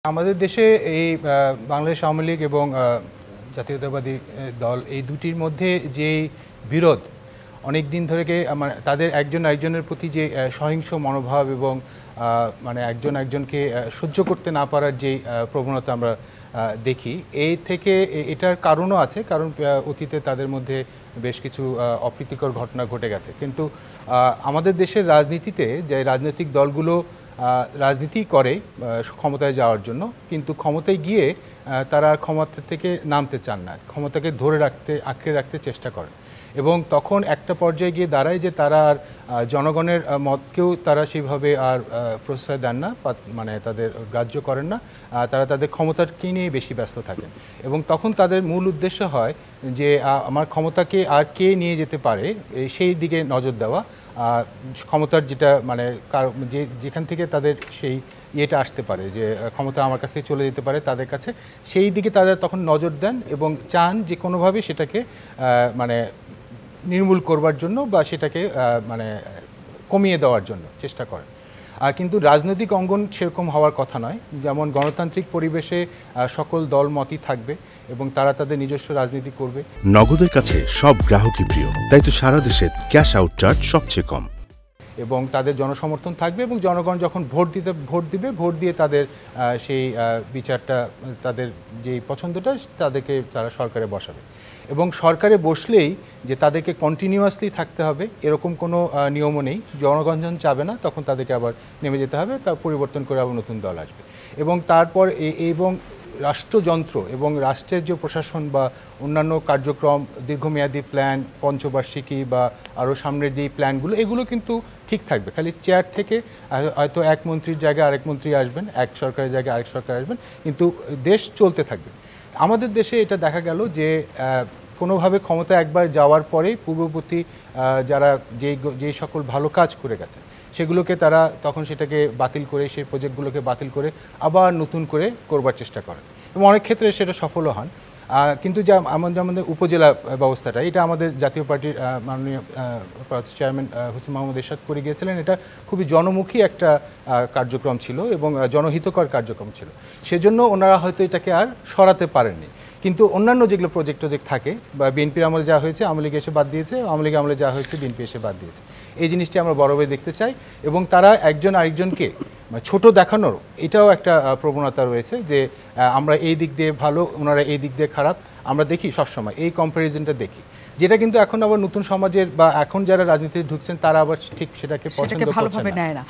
আমাদের দেশে এই বাংলাদেশ আওয়ামী লীগ এবং জাতীয়তাবাদী দল এই দুটির মধ্যে যে বিরোধ অনেক দিন ধরে তাদের একজন আরেকজনের প্রতি যে সহিংস মনোভাব এবং মানে একজন একজনকে সহ্য করতে না পারার যে প্রবণতা আমরা দেখি এই থেকে এটার কারণও আছে, কারণ অতীতে তাদের মধ্যে বেশ কিছু অপ্রীতিকর ঘটনা ঘটে গেছে। কিন্তু আমাদের দেশের রাজনীতিতে যে রাজনৈতিক দলগুলো রাজনীতি করে ক্ষমতায় যাওয়ার জন্য, কিন্তু ক্ষমতায় গিয়ে তারা ক্ষমতা থেকে নামতে চান না, ক্ষমতাকে ধরে রাখতে আঁকড়ে রাখতে চেষ্টা করেন এবং তখন একটা পর্যায়ে গিয়ে দাঁড়ায় যে তারা আর জনগণের মতকেও তারা সেইভাবে আর প্রশ্রয় দেন না, মানে তাদের গ্রাহ্য করেন না, তারা তাদের ক্ষমতাকে নিয়ে বেশি ব্যস্ত থাকেন এবং তখন তাদের মূল উদ্দেশ্য হয় যে আমার ক্ষমতাকে আর কে নিয়ে যেতে পারে সেই দিকে নজর দেওয়া, ক্ষমতার যেটা মানে যেখান থেকে তাদের সেই ইয়েটা আসতে পারে যে ক্ষমতা আমার কাছে চলে যেতে পারে তাদের কাছে, সেই দিকে তারা তখন নজর দেন এবং চান যে কোনোভাবে সেটাকে মানে নির্মূল করবার জন্য বা সেটাকে মানে কমিয়ে দেওয়ার জন্য চেষ্টা করেন। কিন্তু রাজনৈতিক অঙ্গন সেরকম হওয়ার কথা নয়। যেমন গণতান্ত্রিক পরিবেশে সকল দল মতই থাকবে এবং তারা তাদের নিজস্ব রাজনীতি করবে। নগদের কাছে সব গ্রাহকই প্রিয়, তাই তো সারা দেশে ক্যাশ আউট চার্জ সবচেয়ে কম এবং তাদের জনসমর্থন থাকবে এবং জনগণ যখন ভোট দিবে, ভোট দিয়ে তাদের সেই বিচারটা, তাদের যেই পছন্দটা তাদেরকে তারা সরকারে বসাবে এবং সরকারে বসলেই যে তাদেরকে কন্টিনিউয়াসলি থাকতে হবে এরকম কোনো নিয়মও নেই। জনগণ যখন চাবে না তখন তাদেরকে আবার নেমে যেতে হবে, তা পরিবর্তন করে আবার নতুন দল আসবে এবং তারপর এবং রাষ্ট্রযন্ত্র এবং রাষ্ট্রের যে প্রশাসন বা অন্যান্য কার্যক্রম, দীর্ঘমেয়াদী প্ল্যান, পঞ্চবার্ষিকী বা আরও সামনের যেই প্ল্যানগুলো, এগুলো কিন্তু ঠিক থাকবে। খালি চেয়ার থেকে হয়তো এক মন্ত্রীর জায়গায় আরেক মন্ত্রী আসবেন, এক সরকারের জায়গায় আরেক সরকার আসবেন, কিন্তু দেশ চলতে থাকবে। আমাদের দেশে এটা দেখা গেল যে কোনোভাবে ক্ষমতা একবার যাওয়ার পরেই পূর্ববর্তী যারা যেই সকল ভালো কাজ করে গেছে সেগুলোকে তারা তখন সেটাকে বাতিল করে, সেই প্রজেক্টগুলোকে বাতিল করে আবার নতুন করে করবার চেষ্টা করেন এবং অনেক ক্ষেত্রে সেটা সফলও হন। কিন্তু আমাদের উপজেলা ব্যবস্থাটা, এটা আমাদের জাতীয় পার্টির মাননীয় চেয়ারম্যান হোসেন মোহাম্মদ এরশাদ করে গিয়েছিলেন। এটা খুবই জনমুখী একটা কার্যক্রম ছিল এবং জনহিতকর কার্যক্রম ছিল, সেজন্য ওনারা হয়তো এটাকে আর সরাতে পারেননি। কিন্তু অন্যান্য যেগুলো প্রজেক্ট থাকে বা বিএনপির আমলে যা হয়েছে আওয়ামী লীগ এসে বাদ দিয়েছে, আওয়ামী লীগ আমলে যা হয়েছে বিএনপি এসে বাদ দিয়েছে, এই জিনিসটি আমরা বড়ভাবে দেখতে চাই এবং তারা একজন আরেকজনকে ছোট দেখানোর এটাও একটা প্রবণতা রয়েছে যে আমরা এই দিক দিয়ে ভালো, ওনারা এই দিক দিয়ে খারাপ, আমরা দেখি সবসময় এই কম্প্যারিজনটা দেখি, যেটা কিন্তু এখন আবার নতুন সমাজের বা এখন যারা রাজনীতিতে ঢুকছেন তারা আবার ঠিক সেটাকে পছন্দ করছেন না।